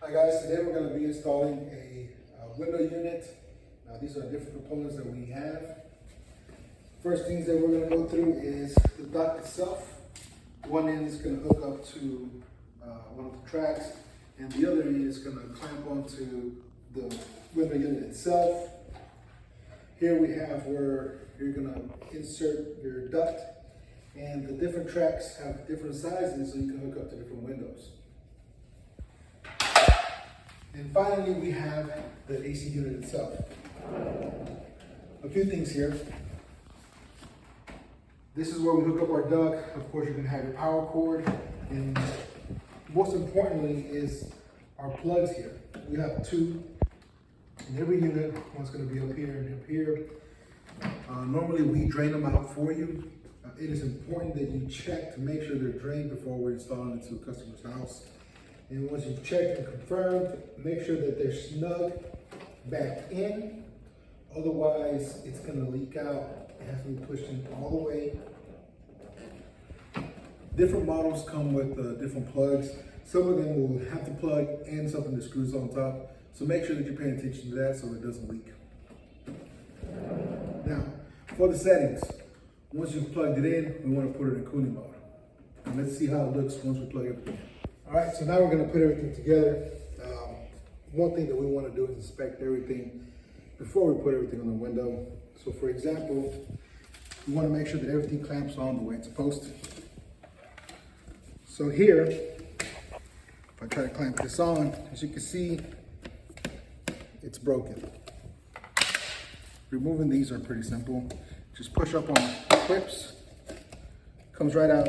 Hi guys, today we're going to be installing a window unit. Now these are different components that we have. First things that we're going to go through is the duct itself. One end is going to hook up to one of the tracks, and the other end is going to clamp onto the window unit itself. Here we have where you're going to insert your duct, and the different tracks have different sizes so you can hook up to different windows. And finally, we have the AC unit itself. A few things here. This is where we hook up our duct. Of course, you're going to have your power cord, and most importantly is our plugs here. We have two in every unit. One's going to be up here and up here. Normally, we drain them out for you. It is important that you check to make sure they're drained before we're installing it to a customer's house. And once you've checked and confirmed, make sure that they're snug back in. Otherwise, it's going to leak out. It has to be pushed in all the way. Different models come with different plugs. Some of them will have the plug and something that screws on top. So make sure that you're paying attention to that so it doesn't leak. Now, for the settings, once you've plugged it in, we want to put it in cooling mode. And let's see how it looks once we plug everything in. All right, so now we're going to put everything together. One thing that we want to do is inspect everything before we put everything on the window. So for example, we want to make sure that everything clamps on the way it's supposed to. So here, if I try to clamp this on, as you can see, it's broken. Removing these are pretty simple. Just push up on the clips, comes right out.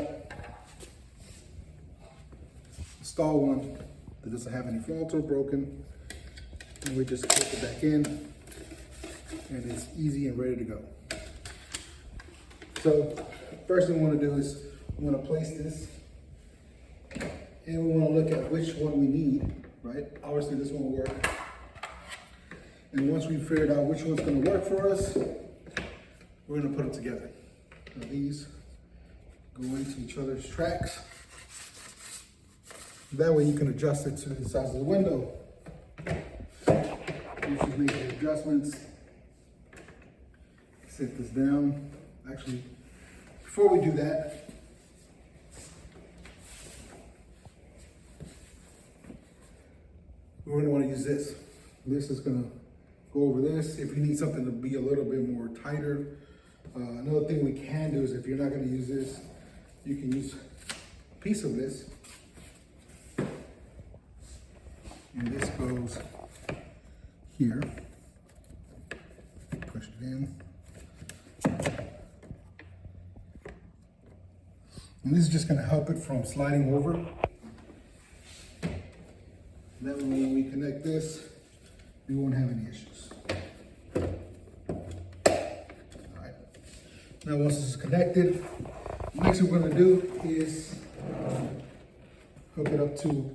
Install one that doesn't have any faults or broken, and we just clip it back in, and it's easy and ready to go. So first thing we want to do is we want to place this, and we want to look at which one we need, right? Obviously this one will work. And once we've figured out which one's going to work for us, we're going to put them together. Now these go into each other's tracks. That way you can adjust it to the size of the window. You should make the adjustments. Set this down. Actually, before we do that, we're going to want to use this. This is going to go over this. If you need something to be a little bit more tighter, another thing we can do is if you're not going to use this, you can use a piece of this. And this goes here. Push it in. And this is just going to help it from sliding over. And then when we connect this, we won't have any issues. All right. Now once this is connected, next thing we're going to do is hook it up to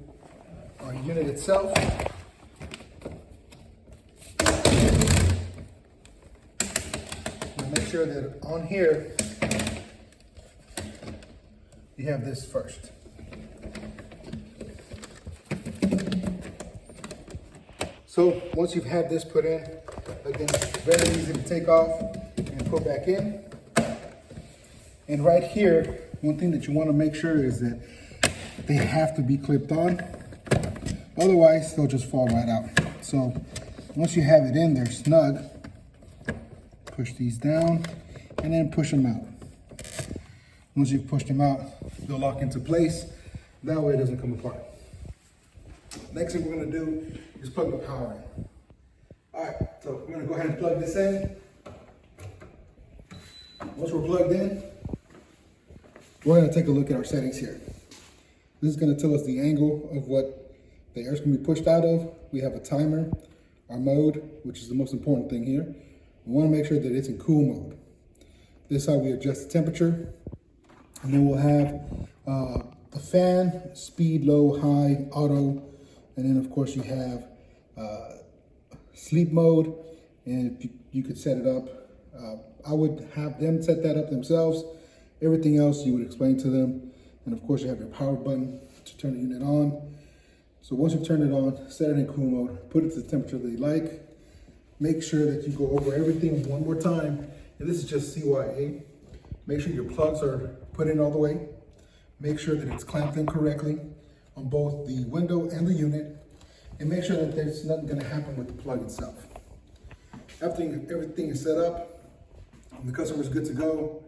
our unit itself. Now make sure that on here, you have this first. So once you've had this put in, again, it's very easy to take off and put back in. And right here, one thing that you want to make sure is that they have to be clipped on. Otherwise, they'll just fall right out. So once you have it in there snug, push these down and then push them out. Once you've pushed them out, they'll lock into place. That way it doesn't come apart. Next thing we're going to do is plug the power in. All right, so we're going to go ahead and plug this in. Once we're plugged in, we're going to take a look at our settings here. This is going to tell us the angle of what the air's going to be pushed out of. We have a timer, our mode, which is the most important thing here. We want to make sure that it's in cool mode. This is how we adjust the temperature. And then we'll have the fan, speed, low, high, auto. And then of course you have sleep mode, and you could set it up. I would have them set that up themselves. Everything else you would explain to them. And of course you have your power button to turn the unit on. So once you turn it on, set it in cool mode, put it to the temperature that you like. Make sure that you go over everything one more time. And this is just CYA. Make sure your plugs are put in all the way. Make sure that it's clamped in correctly on both the window and the unit. And make sure that there's nothing gonna happen with the plug itself. After everything is set up, and the customer's good to go,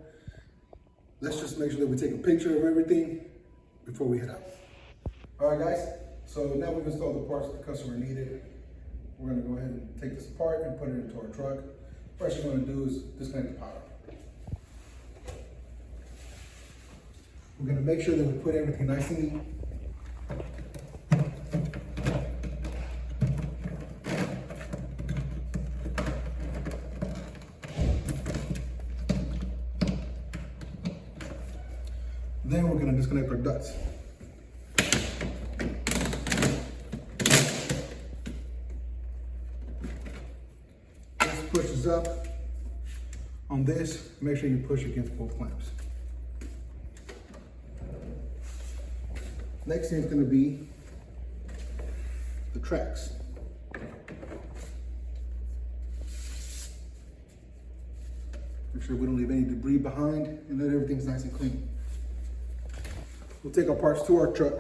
let's just make sure that we take a picture of everything before we head out. All right, guys, so now we've installed the parts that the customer needed. We're gonna go ahead and take this apart and put it into our truck. First thing we're gonna do is disconnect the power. We're gonna make sure that we put everything nice and neat. Then we're gonna disconnect our ducts. This pushes up. On this, make sure you push against both clamps. Next thing is gonna be the tracks. Make sure we don't leave any debris behind and that everything's nice and clean. We'll take our parts to our truck.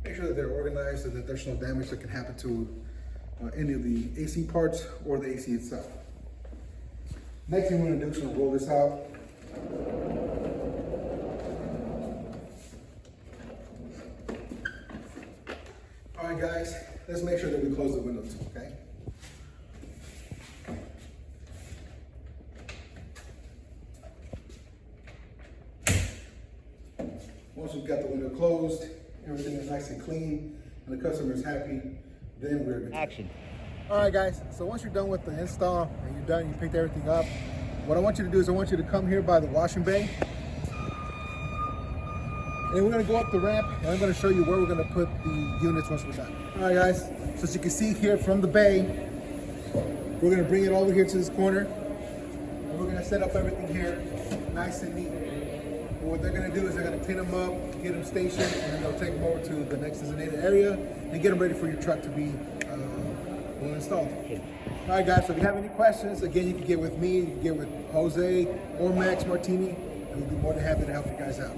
Make sure that they're organized so that there's no damage that can happen to any of the AC parts or the AC itself. Next thing we're gonna do is roll this out. All right, guys, let's make sure that we close the windows, okay? Once we've got the window closed, everything is nice and clean, and the customer is happy, then we're good. Action. All right, guys, so once you're done with the install and you're done, you picked everything up, what I want you to do is I want you to come here by the washing bay. And we're gonna go up the ramp and I'm gonna show you where we're gonna put the units once we're done. All right, guys, so as you can see here from the bay, we're gonna bring it over here to this corner. And we're gonna set up everything here nice and neat. And what they're gonna do is they're gonna clean them up, get them stationed, and then they'll take them over to the next designated area and get them ready for your truck to be installed. All right, guys, so if you have any questions, again, you can get with me, you can get with Jose or Max Martini, and we'll be more than happy to help you guys out.